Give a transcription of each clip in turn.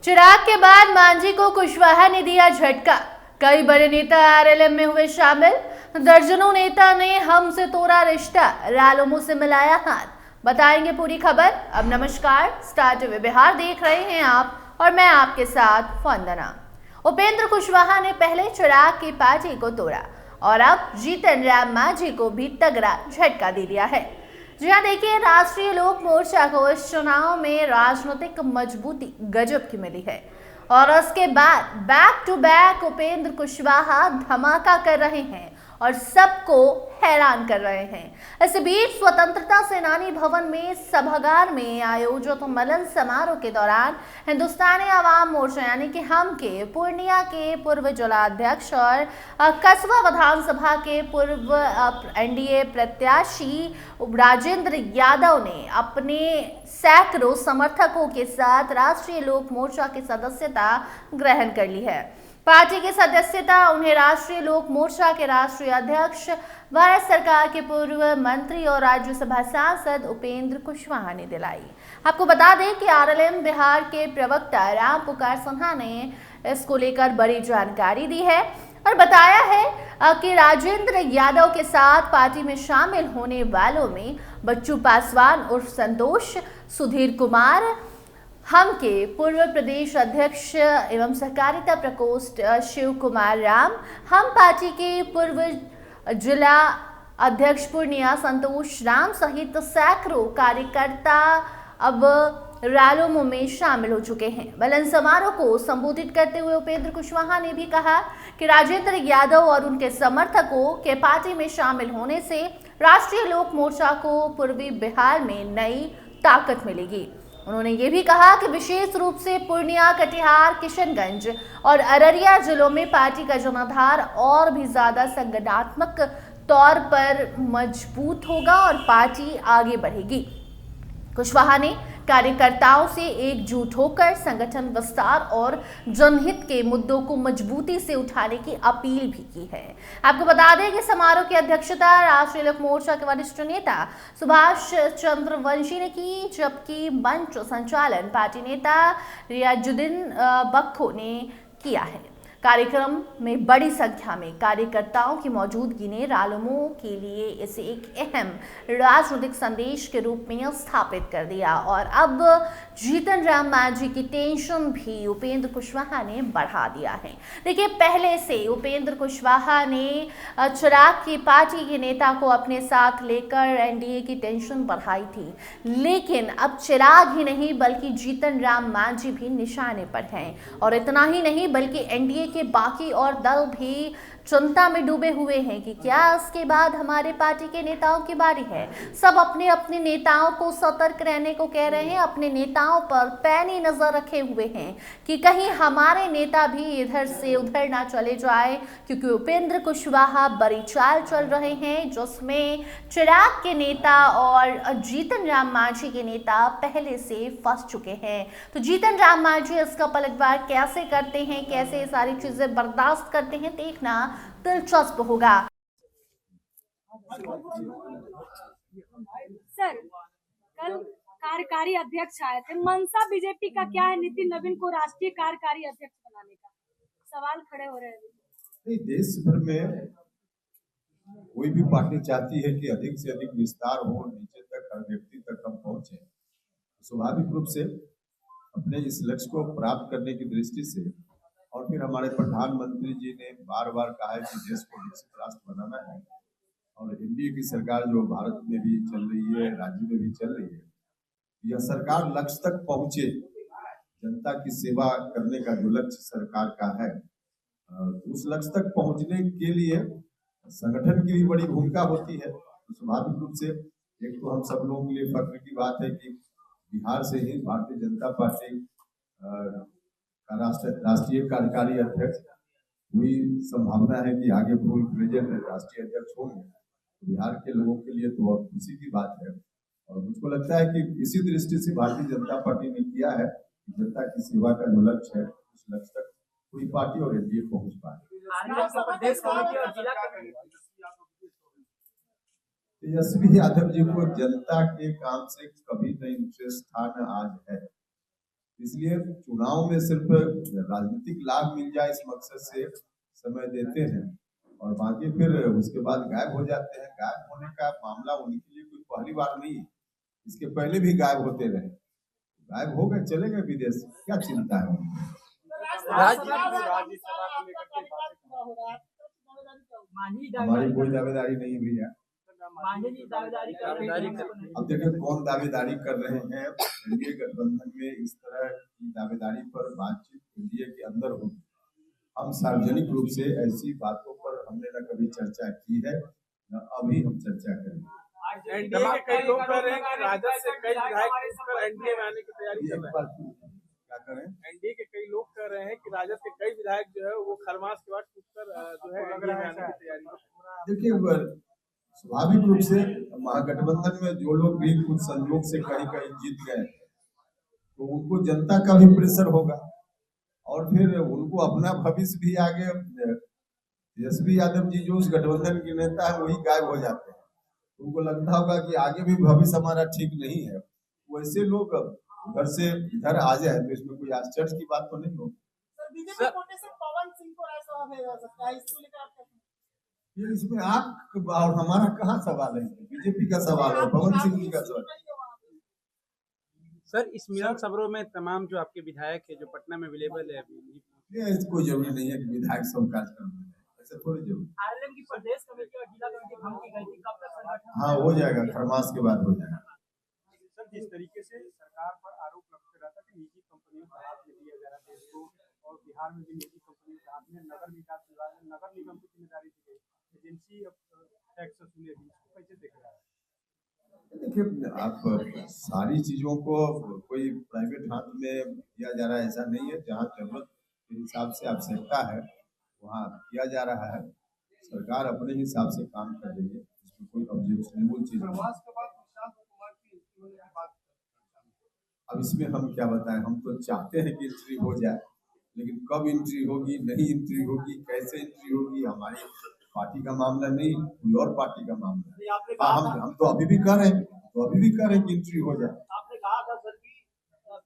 चिराग के बाद मांझी को कुशवाहा ने दिया झटका। कई बड़े नेता आरएलएम में हुए शामिल। दर्जनों नेता ने हमसे तोड़ा रिश्ता, रालोमो से मिलाया हाथ। बताएंगे पूरी खबर। अब नमस्कार, स्टार टीवी बिहार देख रहे हैं आप और मैं आपके साथ वंदना। उपेंद्र कुशवाहा ने पहले चिराग की पार्टी को तोड़ा और अब जीतन राम मांझी को भी तगड़ा झटका दे दिया है। जी हाँ, देखिए, राष्ट्रीय लोक मोर्चा को इस चुनाव में राजनीतिक मजबूती गजब की मिली है और उसके बाद back to back Upendra Kushwaha धमाका कर रहे हैं और सबको हैरान कर रहे हैं। इस बीच स्वतंत्रता सेनानी भवन में सभागार में आयोजित मिलन समारोह के दौरान हिंदुस्तानी आवाम मोर्चा यानी कि हम के पूर्णिया के पूर्व जिलाध्यक्ष और कसबा विधानसभा के पूर्व एनडीए प्रत्याशी राजेंद्र यादव ने अपने सैकड़ों समर्थकों के साथ राष्ट्रीय लोक मोर्चा की सदस्यता ग्रहण कर ली है। पार्टी की सदस्यता उन्हें राष्ट्रीय लोक मोर्चा के राष्ट्रीय अध्यक्ष, भारत सरकार के पूर्व मंत्री और राज्यसभा सांसद उपेंद्र कुशवाहा ने दिलाई। आपको बता दें कि आरएलएम बिहार के प्रवक्ता राम पुकार सिन्हा ने इसको लेकर बड़ी जानकारी दी है और बताया है कि राजेंद्र यादव के साथ पार्टी में शामिल होने वालों में बच्चू पासवान उर्फ संतोष, सुधीर कुमार, हम के पूर्व प्रदेश अध्यक्ष एवं सहकारिता प्रकोष्ठ शिव कुमार राम, हम पार्टी के पूर्व जिला अध्यक्ष पूर्णिया संतोष राम सहित सैकड़ों कार्यकर्ता अब रालोमो में शामिल हो चुके हैं। मिलन समारोह को संबोधित करते हुए उपेंद्र कुशवाहा ने भी कहा कि राजेंद्र यादव और उनके समर्थकों के पार्टी में शामिल होने से राष्ट्रीय लोक मोर्चा को पूर्वी बिहार में नई ताकत मिलेगी। उन्होंने ये भी कहा कि विशेष रूप से पूर्णिया, कटिहार, किशनगंज और अररिया जिलों में पार्टी का जनाधार और भी ज्यादा संगठनात्मक तौर पर मजबूत होगा और पार्टी आगे बढ़ेगी। कुशवाहा ने कार्यकर्ताओं से एकजुट होकर संगठन विस्तार और जनहित के मुद्दों को मजबूती से उठाने की अपील भी की है। आपको बता दें कि समारोह की अध्यक्षता राष्ट्रीय लोक मोर्चा के वरिष्ठ नेता सुभाष चंद्र वंशी ने की, जबकि मंच संचालन पार्टी नेता रियाजुद्दीन बक्खो ने किया है। कार्यक्रम में बड़ी संख्या में कार्यकर्ताओं की मौजूदगी ने रालोमो के लिए इसे एक अहम राजनीतिक संदेश के रूप में स्थापित कर दिया और अब जीतन राम मांझी की टेंशन भी उपेंद्र कुशवाहा ने बढ़ा दिया है। देखिए, पहले से उपेंद्र कुशवाहा ने चिराग की पार्टी के नेता को अपने साथ लेकर एनडीए की टेंशन बढ़ाई थी, लेकिन अब चिराग ही नहीं बल्कि जीतन राम मांझी भी निशाने पर हैं और इतना ही नहीं बल्कि एनडीए के बाकी और दल भी चिंता में डूबे हुए हैं कि क्या इसके बाद हमारे पार्टी के नेताओं की बारी है। सब अपने अपने नेताओं को सतर्क रहने को कह रहे हैं, अपने नेताओं पर पैनी नजर रखे हुए हैं कि कहीं हमारे नेता भी इधर से उधर ना चले जाए, क्योंकि उपेंद्र कुशवाहा बड़ी चाल चल रहे हैं जिसमें चिराग के नेता और जीतन राम मांझी के नेता पहले से फंस चुके हैं। तो जीतन राम मांझी इसका पलटवार कैसे करते हैं, कैसे सारी चीजें बर्दाश्त करते हैं, देखना दिलचस्प होगा। सर, कल कार्यकारी अध्यक्ष आए थे, मंशा बीजेपी का क्या है नितिन नवीन को राष्ट्रीय कार्यकारी अध्यक्ष बनाने का? सवाल खड़े हो रहे हैं। देश भर में कोई भी पार्टी चाहती है कि अधिक से अधिक विस्तार हो, नीचे तक हर व्यक्ति तक हम पहुंचे। स्वाभाविक रूप से अपने इस लक्ष्य को प्राप्त करने की दृष्टि से और फिर हमारे प्रधानमंत्री जी ने बार बार कहा है कि देश को विकसित राष्ट्र बनाना है और एनडीए की सरकार जो भारत में भी चल रही है, राज्य में भी चल रही है, यह सरकार लक्ष्य तक पहुंचे। जनता की सेवा करने का जो लक्ष्य सरकार का है, उस लक्ष्य तक पहुंचने के लिए संगठन की भी बड़ी भूमिका होती है। तो स्वाभाविक रूप से एक तो हम सब लोगों के लिए फख्र की बात है कि बिहार से ही भारतीय जनता पार्टी का राष्ट्रीय कार्यकारी अध्यक्ष हुई। संभावना है कि आगे फुल प्रेजेंट राष्ट्रीय अध्यक्ष होंगे। बिहार के लोगों के लिए तो बहुत खुशी की बात है और मुझको लगता है कि इसी दृष्टि से भारतीय जनता पार्टी ने किया है कि जनता की सेवा का जो लक्ष्य है उस लक्ष्य तक पूरी पार्टी और एनडीए पहुंच पाए। तेजस्वी यादव जी को जनता के काम से कभी नहीं ऊंचे स्थान आज है। इसलिए चुनाव में सिर्फ राजनीतिक लाभ मिल जाए इस मकसद से समय देते हैं और बाकी फिर उसके बाद गायब हो जाते हैं। गायब होने का मामला उनके लिए कोई पहली बार नहीं है, इसके पहले भी गायब होते रहे। गायब हो गए, चले गए विदेश, क्या चिंता है उनको? हमारी कोई दावेदारी नहीं भैया। अब देखिए कौन दावेदारी कर रहे हैं। एनडीए गठबंधन में इस तरह की दावेदारी पर बातचीत एनडीए के अंदर होगी। हम सार्वजनिक रूप से ऐसी बातों पर हमने न कभी चर्चा की है न अभी हम चर्चा करेंगे। एनडीए के कई लोग कह रहे हैं कि राजद से कई विधायक छूटकर एनडीए में आने की तैयारी कर रहे हैं। क्या करें? एनडीए के कई लोग कह रहे हैं कि राजद के कई विधायक जो है वो खरमास के बाद छूटकर जो है एनडीए में आने की तैयारी कर रहे हैं। देखिए स्वाभाविक रूप से महागठबंधन में जो लोग भी कुछ संयोग से कहीं कहीं जीत गए तो उनको जनता का भी प्रेशर होगा और फिर उनको अपना भविष्य भी आगे। तेजस्वी यादव जी जो उस गठबंधन के नेता है वही गायब हो जाते हैं, उनको लगता होगा कि आगे भी भविष्य हमारा ठीक नहीं है। वैसे लोग घर से इधर आ जाए तो इसमें कोई आश्चर्य की बात तो नहीं होगी। बीजेपी कोटे से पवन सिंह को ऐसा भेजा सकता है, इसको लेकर आप ये इसमें आप और हमारा कहाँ सवाल है? बीजेपी का सवाल है, पवन सिंह जी का सवाल। सर इस मिलन समारोह में तमाम जो आपके विधायक है जो पटना में अवेलेबल है ये कोई जरूरी नहीं है कि विधायक सब कार्यक्रम में, ऐसा थोड़ी जरूरी। आरएलएम की प्रदेश कमेटी और जिला कमेटी भंग की गई थी, कब तक संगठन? हाँ हो जाएगा, खरमास के बाद हो जाएगा। सर जिस तरीके से सरकार पर आरोप लगता रहता कि निजी कंपनियों का हाथ में दिया जा रहा है देश को और बिहार में भी निजी कंपनियों के हाथ में नगर विकास विभाग में नगर निगम की जिम्मेदारी दी गई, एजेंसी टैक्स वसूलेगी, इसको कैसे देख रहा है? देखिए आप सारी चीजों को कोई प्राइवेट हाथ में किया जा रहा है ऐसा नहीं है। जहाँ जरूरत के हिसाब से आवश्यकता है वहाँ किया जा रहा है। सरकार अपने हिसाब से काम कर रही है, इसमें कोई ऑब्जेक्शनेबल चीज नहीं। अब इसमें हम क्या बताएं, हम तो चाहते हैं कि एंट्री हो जाए, लेकिन कब एंट्री होगी, नहीं एंट्री होगी, कैसे एंट्री होगी, हमारी पार्टी का मामला नहीं, कोई और पार्टी का मामला है। हम तो अभी भी कर रहे हैं, कि एंट्री हो जाए। आपने कहा था सर कि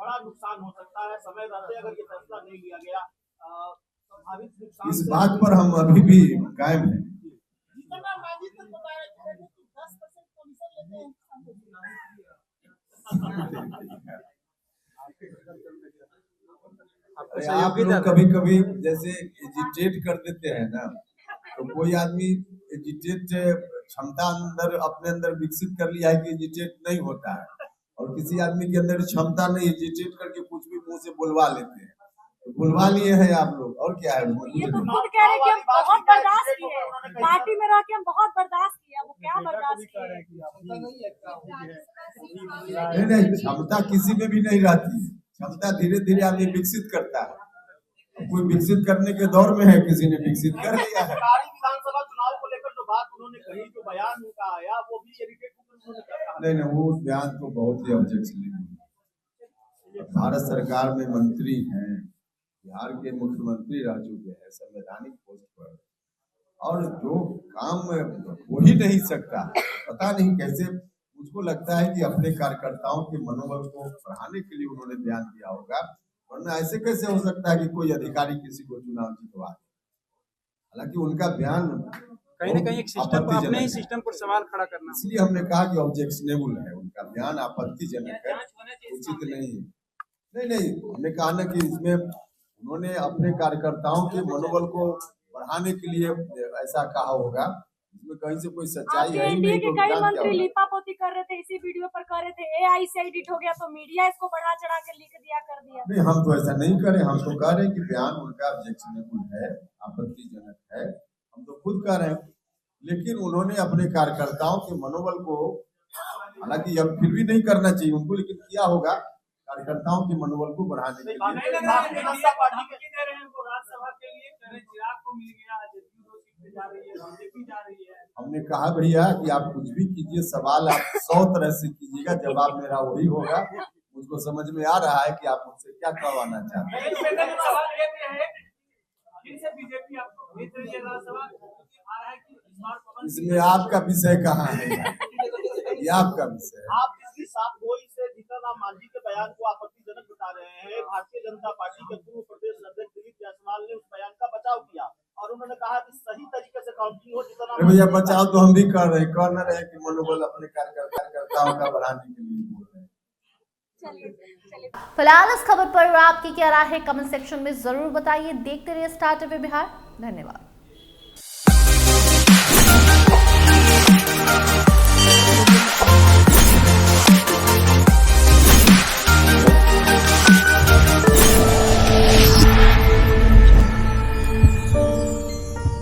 बड़ा नुकसान हो सकता है समय रहते अगर ये फैसला नहीं लिया गया, संभावित नुकसान। इस बात पर हम अभी भी कायम हैं। आप लोग कभी कभी जैसे एजिटेट कर देते हैं ना, तो कोई आदमी एजिटेट क्षमता अपने अंदर विकसित कर लिया है कि एजिटेट नहीं होता है, और किसी आदमी के अंदर क्षमता नहीं, एजिटेट करके कुछ भी मुंह से बुलवा लेते हैं। तो बुलवा लिए हैं आप लोग, और क्या है? ये तो खुद कह रहे कि हम बहुत बर्दाश्त किए, पार्टी में रह के हम बहुत बर्दाश्त किया, वो क्या बर्दाश्त किए? नहीं, क्षमता किसी में भी नहीं रहती है। क्षमता धीरे धीरे आदमी विकसित करता है। कोई विकसित करने के दौर में है, किसी ने विकसित कर लिया है। विधानसभा चुनाव को लेकर जो बात उन्होंने कही, जो बयान उनका आया, वो भी इरिटेट होकर नहीं, वो बयान तो बहुत ही ऑब्जेक्शनेबल। भारत सरकार में मंत्री हैं, बिहार के मुख्यमंत्री रह चुके हैं संवैधानिक पोस्ट पर, और जो काम हो ही नहीं सकता, पता नहीं कैसे मुझको लगता है कि अपने कार्यकर्ताओं के मनोबल को बढ़ाने के लिए उन्होंने बयान दिया होगा, वरना ऐसे कैसे हो सकता है कि कोई अधिकारी किसी को चुनाव जितवा दे। हालांकि उनका बयान कहीं ना कहीं एक सिस्टम अपने ही सिस्टम पर सवाल खड़ा करना, इसलिए हमने कहा कि ऑब्जेक्शनेबल है, उनका बयान आपत्तिजनक है, उचित नहीं है। नहीं, हमने कहा ना कि इसमें उन्होंने अपने कार्यकर्ताओं के मनोबल को बढ़ाने के लिए ऐसा कहा होगा, इसमें कहीं से कोई सच्चाई है ही नहीं। के कई मंत्री लिपापोती कर रहे थे, इसी वीडियो पर कर रहे थे, एआई से एडिट हो गया तो मीडिया इसको बढ़ा चढ़ा के लिख दिया, कर दिया। नहीं, हम तो ऐसा नहीं करें, हम तो कह रहे हैं कि बयान उनका ऑब्जेक्शनेबल है, आपत्तिजनक है, हम तो खुद कह रहे हैं। लेकिन उन्होंने अपने कार्यकर्ताओं के मनोबल को, हालांकि अब फिर भी नहीं करना चाहिए उनको, लेकिन किया होगा कार्यकर्ताओं के मनोबल को बढ़ाने के लिए। हमने कहा भैया कि आप कुछ भी कीजिए, सवाल आप 100 तरह से कीजिएगा, जवाब मेरा वही होगा। मुझको समझ में आ रहा है कि आप मुझसे क्या करवाना चाहते हैं। इसमें आपका विषय कहाँ है? ये आपका विषय है। आप इसकी साफ गोई से जीतन राम मांझी के बयान को आपत्तिजनक बता रहे हैं, जनता पार्टी के पूर्व प्रदेश अध्यक्ष दिलीप जायसवाल ने उस बयान का बचाव किया और उन्होंने कहा कि सही तरीके से काउंटिंग हो जितना अरे भैया बचाव तो हम भी कर न रहे कि मनोबल अपने कार्यकर्ताओं का बढ़ाने के लिए बोल रहे हैं। चलिए फिलहाल इस खबर पर आपकी क्या राय है कमेंट सेक्शन में जरूर बताइए। देखते रहिए स्टार टीवी बिहार। धन्यवाद।